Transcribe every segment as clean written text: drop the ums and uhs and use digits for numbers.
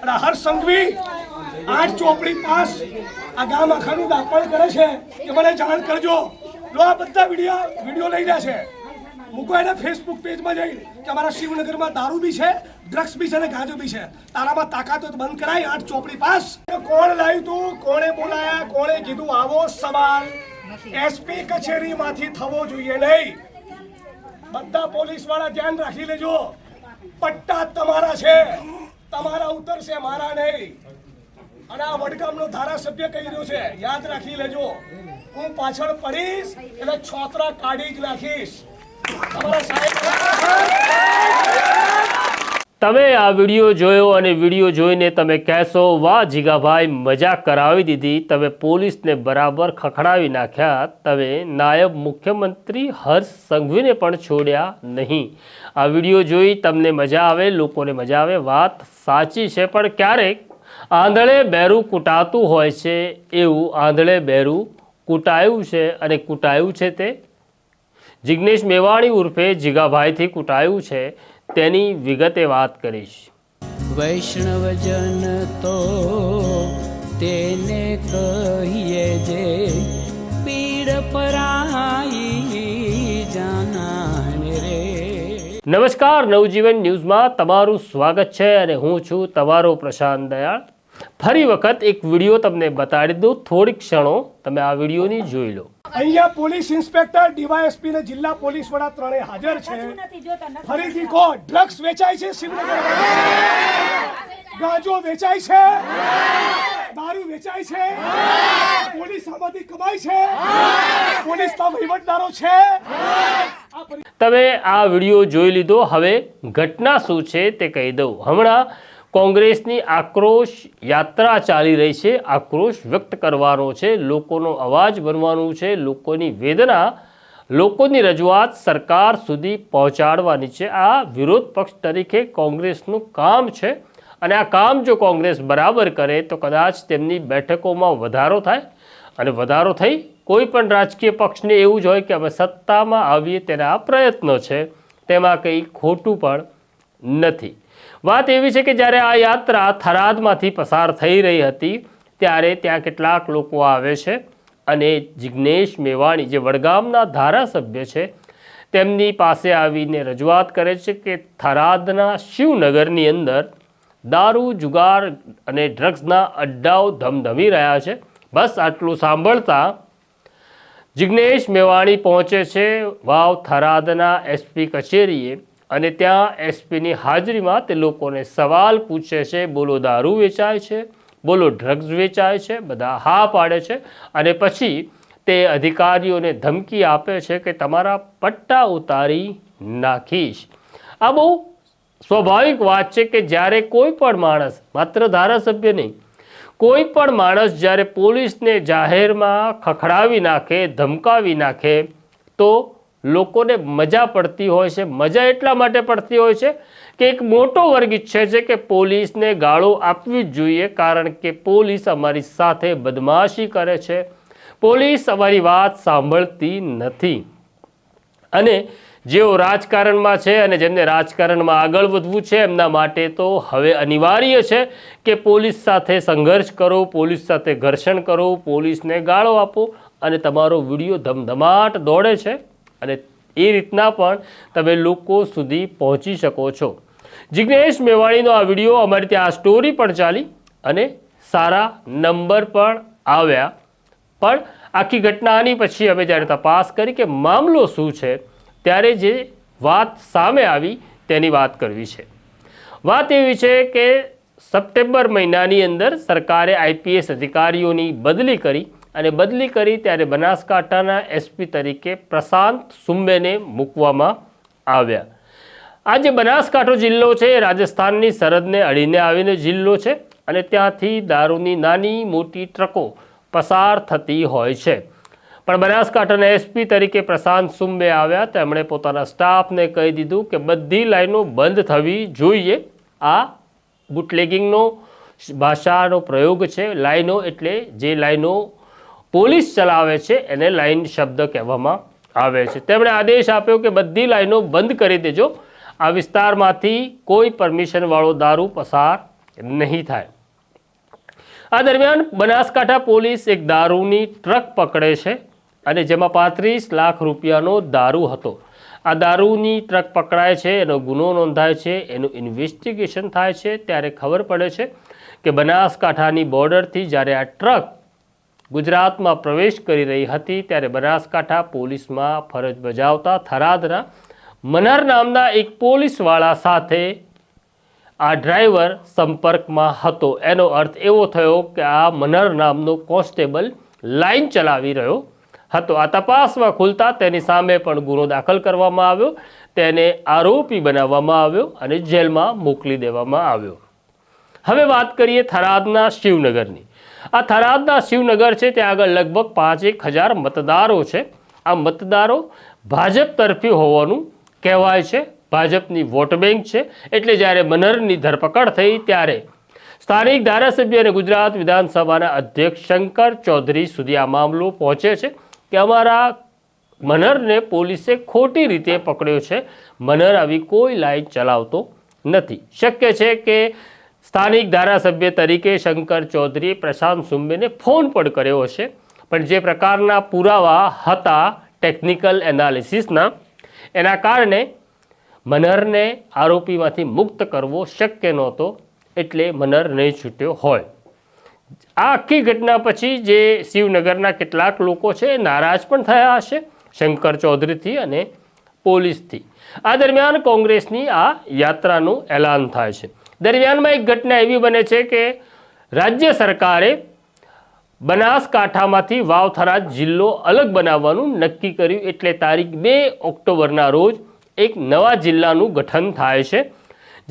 અને હર્ષ સંઘવી 8 ચોપડી પાસ આ ગામ આખાનું દાપણ કરે છે કે મને જાણ કરજો. લો આ બધા વિડીયો લઈ રહ્યા છે, મૂકો એના ફેસબુક પેજમાં જઈને કે અમારા શિવનગરમાં દારૂ બી છે, ડ્રગ્સ બી છે અને ગાંજો બી છે. તારામાં તાકાત હોય તો બંધ કરાય. 8 ચોપડી પાસ કોણ લાવ્યું તું, કોણે બોલાયા, કોણે કીધું, આવો સવાલ એસપી કચેરીમાંથી થવો જોઈએ નહીં. બધા પોલીસ વાળા ધ્યાન રાખી લેજો. પટ્ટા તમારા છે, તમારા ઉતરશે, મારા નહીં. અને આ વડગામનો ધારાસભ્ય કહી રહ્યો છે, યાદ રાખી લેજો, હું પાછળ પડીશ એટલે છોતરા કાઢી જ નાખીશ. તમારા સાહેબ તમે આ વિડીયો જોયો અને વિડીયો જોઈને તમે કહેશો, વાહ જીગાભાઈ મજાક કરાવી દીધી, તમે પોલીસને બરાબર ખખડાવી નાખ્યા, તમે નાયબ મુખ્યમંત્રી હર્ષ સંઘવીને પણ છોડ્યા નહીં. આ વિડીયો જોઈ તમને મજા આવે, લોકોને મજા આવે, વાત સાચી છે. પણ ક્યારેક આંધળે બેરું કૂટાતું હોય છે, એવું આંધળે બેરું કૂટાયું છે. અને કૂટાયું છે તે જિગ્નેશ મેવાણી ઉર્ફે જીગાભાઈથી કૂટાયું છે. તેની વિગતે વાત કરીશ. વૈષ્ણવજન તો તેને કહીએ જે પીડ પરાઈ જાનાને રે. નમસ્કાર, નવજીવન ન્યૂઝમાં તમારું સ્વાગત છે અને હું છું તમારો પ્રશાંત દયાળ. ફરી વખત એક વિડીયો તમને બતાડી દઉં, થોડીક ક્ષણો તમે આ વિડીયોની જોઈ લો. અહીંયા પોલીસ ઇન્સ્પેક્ટર, ડીવાયએસપી ને જિલ્લા પોલીસ વડા ત્રણેય હાજર છે. ફરીથી કહો, ડ્રગ્સ વેચાય છે શિવનગરમાં, ગાંજો વેચાય છે, દારૂ વેચાય છે, પોલીસ આમાંથી કમાય છે, પોલીસના વહીવટદારો છે. તમે આ વિડીયો જોઈ લીધો. હવે ઘટના શું છે તે કહી દઉં. હમણાં કોંગ્રેસની આક્રોશ યાત્રા ચાલી રહી છે. આક્રોશ વ્યક્ત કરવાનો છે, લોકોનો અવાજ બનવાનું છે, લોકોની વેદના, લોકોની રજૂઆત સરકાર સુધી પહોંચાડવાની છે. આ વિરોધ પક્ષ તરીકે કોંગ્રેસનું કામ છે અને આ કામ જો કોંગ્રેસ બરાબર કરે તો કદાચ તેમની બેઠકોમાં વધારો થાય. અને વધારો થઈ કોઈ પણ રાજકીય પક્ષને એવું જ હોય કે અમે સત્તામાં આવીએ તેના પ્રયત્નો છે, તેમાં કંઈ ખોટું પણ નથી. વાત એવી છે કે જ્યારે આ યાત્રા થરાદમાંથી પસાર થઈ રહી હતી ત્યારે ત્યાં કેટલાક લોકો આવે છે અને જિગ્નેશ મેવાણી જે વડગામના ધારાસભ્ય છે તેમની પાસે આવીને રજૂઆત કરે છે કે થરાદના શિવનગરની અંદર દારૂ, જુગાર અને ડ્રગ્સના અડ્ડાઓ ધમધમી રહ્યા છે. બસ આટલું સાંભળતા જિગ્નેશ મેવાણી પહોંચે છે વાવ થરાદના એસપી કચેરીએ અને ત્યાં એસપીની હાજરીમાં તે લોકોને સવાલ પૂછે છે. બોલો દારૂ વેચાય છે, બોલો ડ્રગ્સ વેચાય છે. બધા હા પાડે છે અને પછી તે અધિકારીઓને ધમકી આપે છે કે તમારા પટ્ટા ઉતારી નાખીશ. આ બહુ સ્વાભાવિક વાત છે કે જ્યારે કોઈ પણ માણસ, માત્ર ધારાસભ્ય નહીં, કોઈ પણ માણસ જ્યારે પોલીસને જાહેરમાં ખખડાવી નાખે, ધમકાવી નાખે તો લોકોને મજા પડતી હોય છે. મજા એટલા માટે પડતી હોય છે કે એક મોટો વર્ગ ઈચ્છે છે કે પોલીસને ગાળો આપવી જ જોઈએ, કારણ કે પોલીસ અમારી સાથે બદમાશી કરે છે, પોલીસ અમારી વાત સાંભળતી નથી. અને જેઓ રાજકારણમાં છે અને જેમને રાજકારણમાં આગળ વધવું છે એમના માટે તો હવે અનિવાર્ય છે કે પોલીસ સાથે સંઘર્ષ કરો, પોલીસ સાથે ઘર્ષણ કરો, પોલીસને ગાળો આપો અને તમારો વિડીયો ધમધમાટ દોડે છે અને એ રીતના પણ તમે લોકો સુધી પહોંચી શકો છો. જિગ્નેશ મેવાણીનો આ વિડીયો અમારી ત્યાં સ્ટોરી પણ ચાલી અને સારા નંબર પણ આવ્યા. પણ આખી ઘટનાની પછી અમે જ્યારે તપાસ કરી કે મામલો શું છે ત્યારે જે વાત સામે આવી તેની વાત કરવી છે. વાત એવી છે કે સપ્ટેમ્બર મહિનાની અંદર સરકારે આઈપીએસ અધિકારીઓની બદલી કરી અને બદલી કરી ત્યારે બનાસકાંઠાના એસપી તરીકે પ્રશાંત સુંબેને મૂકવામાં આવ્યા. આ જે બનાસકાંઠો જિલ્લો છે એ રાજસ્થાનની સરહદને અડીને આવીને જિલ્લો છે અને ત્યાંથી દારૂની નાની મોટી ટ્રકો પસાર થતી હોય છે. પણ બનાસકાંઠાના એસપી તરીકે પ્રશાંત સુંબે આવ્યા, તેમણે પોતાના સ્ટાફને કહી દીધું કે બધી લાઈનો બંધ થવી જોઈએ. આ બુટલેગિંગનો ભાષાનો પ્રયોગ છે. લાઈનો એટલે જે લાઈનો પોલીસ ચલાવે છે એને લાઈન શબ્દ કહેવામાં આવે છે. તેમણે આદેશ આપ્યો કે બધી લાઈનો બંધ કરી દેજો, આ વિસ્તારમાંથી કોઈ પરમિશનવાળો દારૂ પસાર નહીં થાય. આ દરમિયાન બનાસકાંઠા પોલીસ એક દારૂની ટ્રક પકડે છે અને જેમાં 35 લાખ રૂપિયાનો દારૂ હતો. આ દારૂની ટ્રક પકડાય છે, એનો ગુનો નોંધાય છે, એનું ઇન્વેસ્ટિગેશન થાય છે. ત્યારે ખબર પડે છે કે બનાસકાંઠાની બોર્ડરથી જ્યારે આ ટ્રક ગુજરાતમાં પ્રવેશ કરી રહી હતી ત્યારે બનાસકાંઠા પોલીસમાં ફરજ બજાવતા થરાદના મનહર નામના એક પોલીસવાળા સાથે આ ડ્રાઈવર સંપર્કમાં હતો. એનો અર્થ એવો થયો કે આ મનહર નામનો કોન્સ્ટેબલ લાઈન ચલાવી રહ્યો હતો. આ તપાસમાં ખુલતા તેની સામે પણ ગુનો દાખલ કરવામાં આવ્યો, તેને આરોપી બનાવવામાં આવ્યો અને જેલમાં મોકલી દેવામાં આવ્યો. હવે વાત કરીએ થરાદના શિવનગરની. આ થરાદના શિવનગર છે, ત્યાં આગળ લગભગ 5,000 મતદારો છે. આ મતદારો ભાજપ તરફી હોવાનું કહેવાય છે, ભાજપની વોટ બેંક છે. એટલે જ્યારે મનહરની ધરપકડ થઈ ત્યારે સ્થાનિક ધારાસભ્ય અને ગુજરાત વિધાનસભાના અધ્યક્ષ શંકર ચૌધરી સુધી આ મામલો પહોંચે છે કે અમારા મનહરને પોલીસે ખોટી રીતે પકડ્યો છે. મનહર આવી કોઈ લાઈન ચલાવતો નથી. શક્ય છે કે સ્થાનિક ધારાસભ્ય તરીકે શંકર ચૌધરીએ પ્રશાંત સુંબેને ફોન પણ કર્યો હશે, પણ જે પ્રકારના પુરાવા હતા ટેકનિકલ એનાલિસિસના, એના કારણે મનહરને આરોપીમાંથી મુક્ત કરવો શક્ય નહોતો, એટલે મનહર નહીં છૂટ્યો હોય. આ આખી ઘટના પછી જે શિવનગરના કેટલાક લોકો છે એ નારાજ પણ થયા હશે શંકર ચૌધરીથી અને પોલીસથી. આ દરમિયાન કોંગ્રેસની આ યાત્રાનું એલાન થાય છે. દરમિયાનમાં એક ઘટના એવી બને છે કે રાજ્ય સરકારે બનાસકાંઠામાંથી વાવ-થરાદ જિલ્લો અલગ બનાવવાનું નક્કી કર્યું. એટલે તારીખ 2 ઓક્ટોબરના રોજ એક નવા જિલ્લાનું ગઠન થાય છે,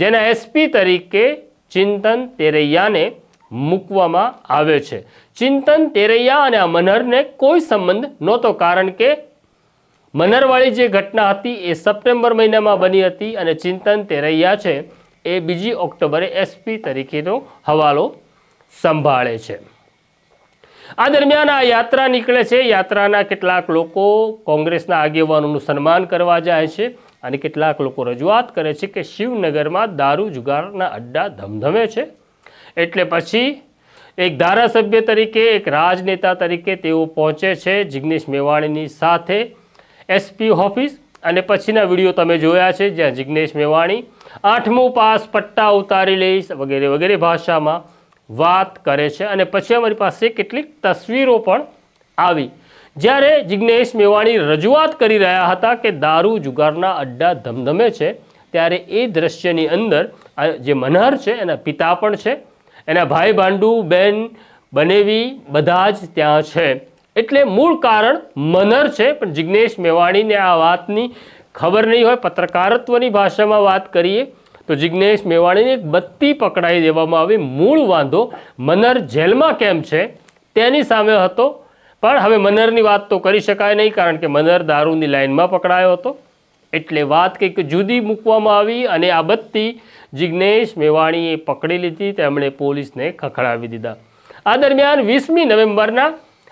જેના એસપી તરીકે ચિંતન તેરૈયાને મૂકવામાં આવે છે. ચિંતન તેરૈયા અને આ મનહરને કોઈ સંબંધ નહોતો, કારણ કે મનહરવાળી જે ઘટના હતી એ સપ્ટેમ્બર મહિનામાં બની હતી અને ચિંતન તેરૈયા છે એ 2 ઓક્ટોબરે એસપી તરીકેનો હવાલો સંભાળે છે. આ દરમિયાન આ યાત્રા નીકળે છે. યાત્રાના કેટલાક લોકો કોંગ્રેસના આગેવાનોનું સન્માન કરવા જાય છે અને કેટલાક લોકો રજૂઆત કરે છે કે શિવનગરમાં દારૂ જુગારના અડ્ડા ધમધમે છે. એટલે પછી એક ધારાસભ્ય તરીકે, એક રાજનેતા તરીકે તેઓ પહોંચે છે જિગ્નેશ મેવાણીની સાથે એસપી ઓફિસ. અને પછીના વિડીયો તમે જોયા છે જ્યાં જિગ્નેશ મેવાણી 8મું પાસ, પટ્ટા ઉતારી લઈશ વગેરે વગેરે ભાષામાં વાત કરે છે. અને પછી અમારી પાસે કેટલીક તસવીરો પણ આવી જ્યારે જિગ્નેશ મેવાણી રજૂઆત કરી રહ્યા હતા કે દારૂ જુગારના અડ્ડા ધમધમે છે. ત્યારે એ દ્રશ્યની અંદર જે મનહર છે એના પિતા પણ છે, એના ભાઈ ભાંડુ, બેન, બનેવી બધા જ ત્યાં છે. એટલે મૂળ કારણ મનહર છે, પણ જિગ્નેશ મેવાણીને આ વાતની ખબર નહીં હોય. પત્રકારત્વની ભાષામાં વાત કરીએ તો જિગ્નેશ મેવાણીને એક બત્તી પકડાઈ દેવામાં આવી. મૂળ વાંધો મનહર જેલમાં કેમ છે તેની સામે હતો, પણ હવે મનહરની વાત તો કરી શકાય નહીં, કારણ કે મનહર દારૂની લાઇનમાં પકડાયો હતો. એટલે વાત કંઈક જુદી મૂકવામાં આવી અને આ બત્તી જિગ્નેશ મેવાણીએ પકડી લીધી. તેમણે પોલીસને ખખડાવી દીધા. આ દરમિયાન 20મી નવેમ્બરના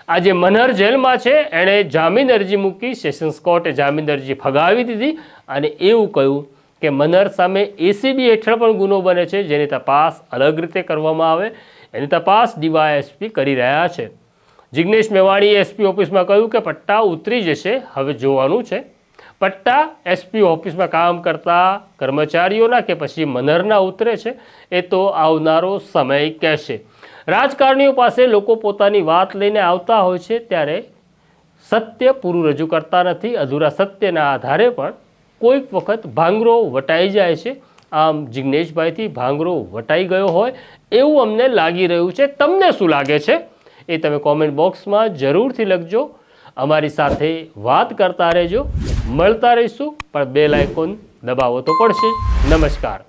આજે મનહર જેલમાં છે, એણે જામીન અરજી મૂકી. સેશન્સ કોર્ટે જામીન અરજી ફગાવી દીધી અને એવું કહ્યું કે મનહર સામે એસીબી હેઠળ પણ ગુનો બને છે, જેની તપાસ અલગ રીતે કરવામાં આવે. એની તપાસ ડીવાયએસપી કરી રહ્યા છે. જિગ્નેશ મેવાણીએ એસપી ઓફિસમાં કહ્યું કે પટ્ટા ઉતરી જશે, હવે જોવાનું છે પટ્ટા એસપી ઓફિસમાં કામ કરતા કર્મચારીઓના કે પછી મનહરના ઉતરે છે, એ તો આવનારો સમય કહેશે. રાજકારણીઓ પાસે લોકો પોતાની વાત લઈને આવતા હોય છે ત્યારે સત્ય પૂરું રજૂ કરતા નથી. અધૂરા સત્યના આધારે પણ કોઈક વખત ભાંગરો વટાઈ જાય છે. આમ જિગ્નેશભાઈથી ભાંગરો વટાઈ ગયો હોય એવું અમને લાગી રહ્યું છે. તમને શું લાગે છે એ તમે કોમેન્ટ બોક્સમાં જરૂરથી લખજો. અમારી સાથે વાત કરતા રહેજો. મળતા રહીશું, પણ બેલ આઇકોન દબાવવો તો પડશે. નમસ્કાર.